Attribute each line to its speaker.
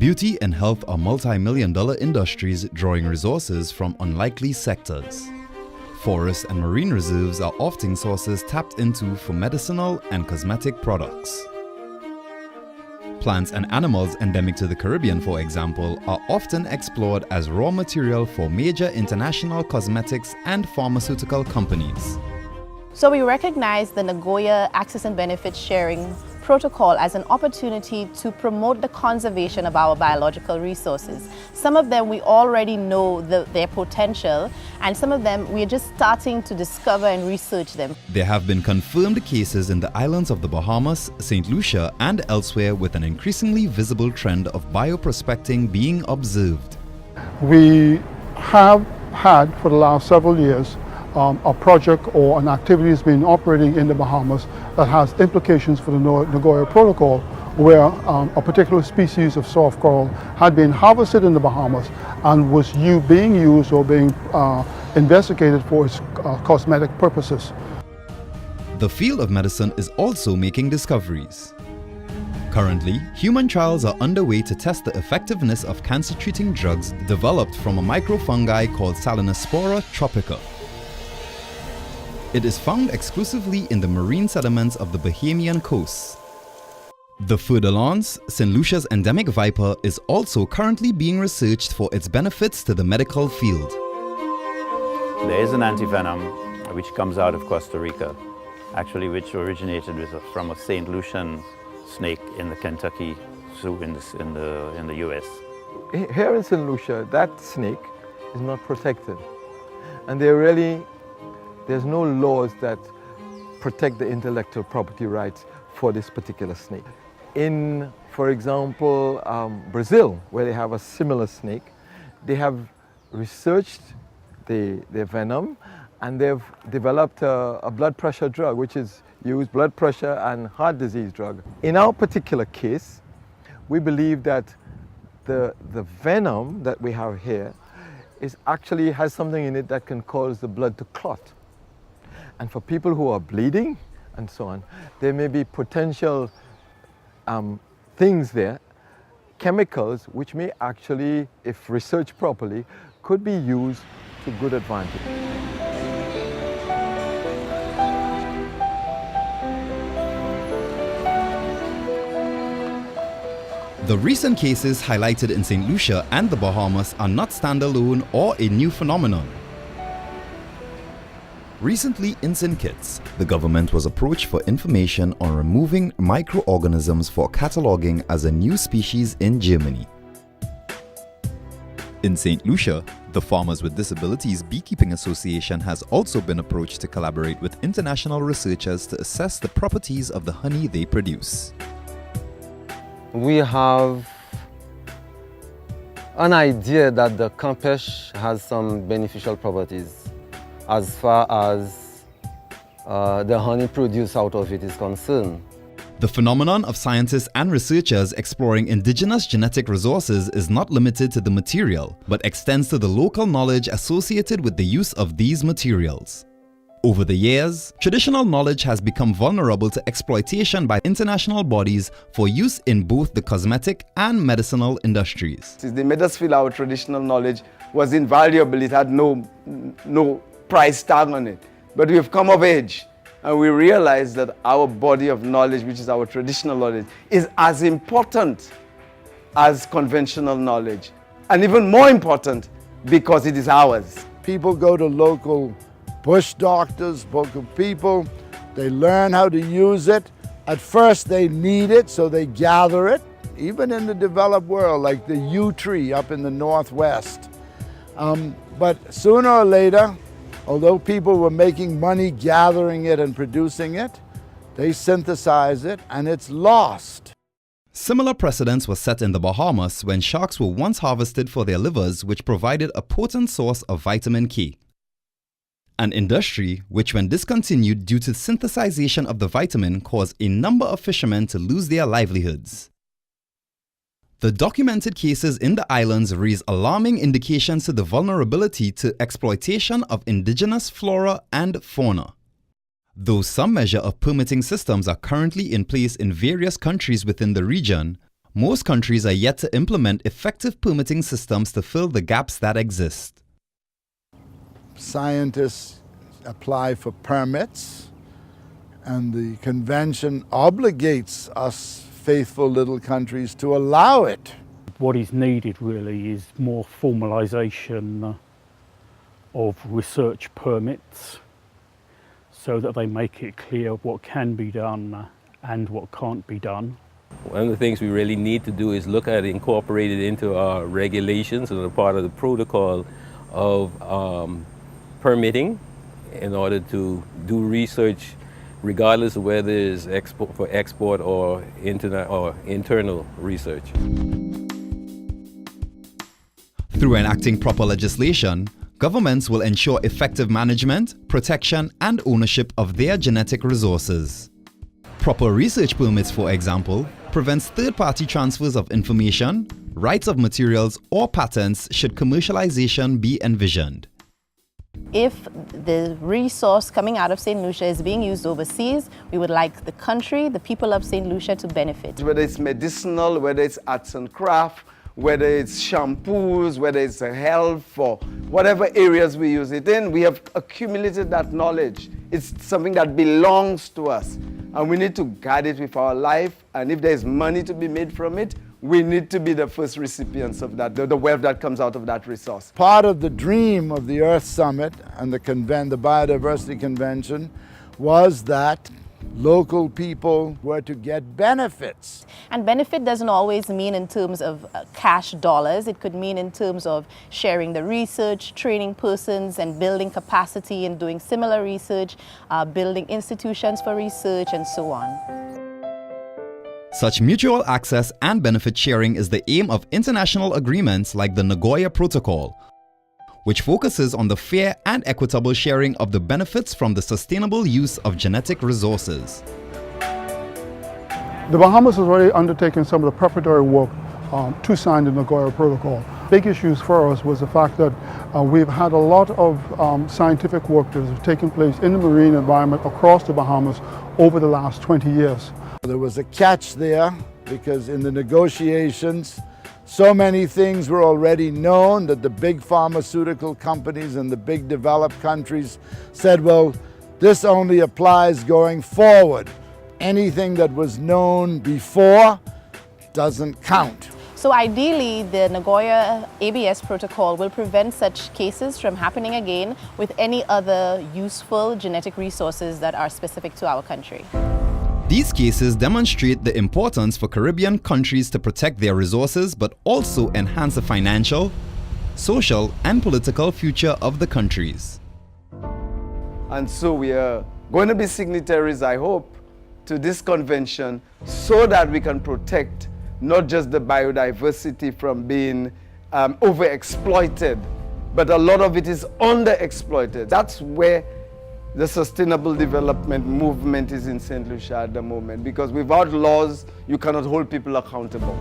Speaker 1: Beauty and health are multi-million-dollar industries drawing resources from unlikely sectors. Forests and marine reserves are often sources tapped into for medicinal and cosmetic products. Plants and animals endemic to the Caribbean, for example, are often explored as raw material for major international cosmetics and pharmaceutical companies.
Speaker 2: So we recognize the Nagoya Access and Benefits Sharing Protocol as an opportunity to promote the conservation of our biological resources. Some of them we already know their potential, and some of them we are just starting to discover and research them.
Speaker 1: There have been confirmed cases in the islands of the Bahamas, St. Lucia and elsewhere, with an increasingly visible trend of bioprospecting being observed.
Speaker 3: We have had for the last several years a project or an activity has been operating in the Bahamas that has implications for the Nagoya Protocol, where a particular species of soft coral had been harvested in the Bahamas and was being used or being investigated for its cosmetic purposes.
Speaker 1: The field of medicine is also making discoveries. Currently, human trials are underway to test the effectiveness of cancer-treating drugs developed from a microfungi called Salinospora tropica. It is found exclusively in the marine sediments of the Bahamian coast. The further-lance, St. Lucia's endemic viper, is also currently being researched for its benefits to the medical field.
Speaker 4: There is an antivenom which comes out of Costa Rica, actually which originated from a St. Lucian snake in the Kentucky Zoo in the US.
Speaker 5: Here in St. Lucia, that snake is not protected, and there's no laws that protect the intellectual property rights for this particular snake. In, for example, Brazil, where they have a similar snake, they have researched the venom, and they've developed a blood pressure drug, which is used, blood pressure and heart disease drug. In our particular case, we believe that the venom that we have here actually has something in it that can cause the blood to clot. And for people who are bleeding and so on, there may be potential things there, chemicals, which may actually, if researched properly, could be used to good advantage.
Speaker 1: The recent cases highlighted in St. Lucia and the Bahamas are not standalone or a new phenomenon. Recently in St. Kitts, the government was approached for information on removing microorganisms for cataloging as a new species in Germany. In St. Lucia, the Farmers with Disabilities Beekeeping Association has also been approached to collaborate with international researchers to assess the properties of the honey they produce.
Speaker 6: We have an idea that the campeche has some beneficial properties as far as the honey produced out of it is concerned.
Speaker 1: The phenomenon of scientists and researchers exploring indigenous genetic resources is not limited to the material, but extends to the local knowledge associated with the use of these materials. Over the years, traditional knowledge has become vulnerable to exploitation by international bodies for use in both the cosmetic and medicinal industries.
Speaker 7: They made us feel our traditional knowledge was invaluable. It had no price tag on it. But we've come of age and we realize that our body of knowledge, which is our traditional knowledge, is as important as conventional knowledge, and even more important because it is ours.
Speaker 8: People go to local bush doctors, local people, they learn how to use it. At first they need it, so they gather it, even in the developed world, like the yew tree up in the Northwest. But sooner or later, although people were making money gathering it and producing it, they synthesize it and it's lost.
Speaker 1: Similar precedents were set in the Bahamas when sharks were once harvested for their livers, which provided a potent source of vitamin K. An industry which, when discontinued due to synthesization of the vitamin, caused a number of fishermen to lose their livelihoods. The documented cases in the islands raise alarming indications to the vulnerability to exploitation of indigenous flora and fauna. Though some measure of permitting systems are currently in place in various countries within the region, most countries are yet to implement effective permitting systems to fill the gaps that exist.
Speaker 8: Scientists apply for permits, and the convention obligates us faithful little countries to allow it.
Speaker 9: What is needed really is more formalisation of research permits so that they make it clear what can be done and what can't be done.
Speaker 10: One of the things we really need to do is look at incorporate it into our regulations and a part of the protocol of permitting in order to do research regardless of whether it's for export or internal research.
Speaker 1: Through enacting proper legislation, governments will ensure effective management, protection, and ownership of their genetic resources. Proper research permits, for example, prevents third-party transfers of information, rights of materials, or patents should commercialization be envisioned.
Speaker 2: If the resource coming out of St. Lucia is being used overseas, we would like the country, the people of St. Lucia to benefit.
Speaker 7: Whether it's medicinal, whether it's arts and craft, whether it's shampoos, whether it's health, or whatever areas we use it in, we have accumulated that knowledge. It's something that belongs to us, and we need to guard it with our life, and if there's money to be made from it, we need to be the first recipients of that, the wealth that comes out of that resource.
Speaker 8: Part of the dream of the Earth Summit and the Biodiversity Convention was that local people were to get benefits.
Speaker 2: And benefit doesn't always mean in terms of cash dollars. It could mean in terms of sharing the research, training persons and building capacity and doing similar research, building institutions for research and so on.
Speaker 1: Such mutual access and benefit sharing is the aim of international agreements like the Nagoya Protocol, which focuses on the fair and equitable sharing of the benefits from the sustainable use of genetic resources.
Speaker 3: The Bahamas has already undertaken some of the preparatory work to sign the Nagoya Protocol. Big issues for us was the fact that we've had a lot of scientific work that has taken place in the marine environment across the Bahamas over the last 20 years.
Speaker 8: There was a catch there because in the negotiations, so many things were already known that the big pharmaceutical companies and the big developed countries said, well, this only applies going forward. Anything that was known before doesn't count.
Speaker 2: So ideally, the Nagoya ABS protocol will prevent such cases from happening again with any other useful genetic resources that are specific to our country.
Speaker 1: These cases demonstrate the importance for Caribbean countries to protect their resources but also enhance the financial, social, and political future of the countries.
Speaker 7: And so we are going to be signatories, I hope, to this convention so that we can protect not just the biodiversity from being overexploited, but a lot of it is underexploited. That's where the sustainable development movement is in St. Lucia at the moment, because without laws, you cannot hold people accountable.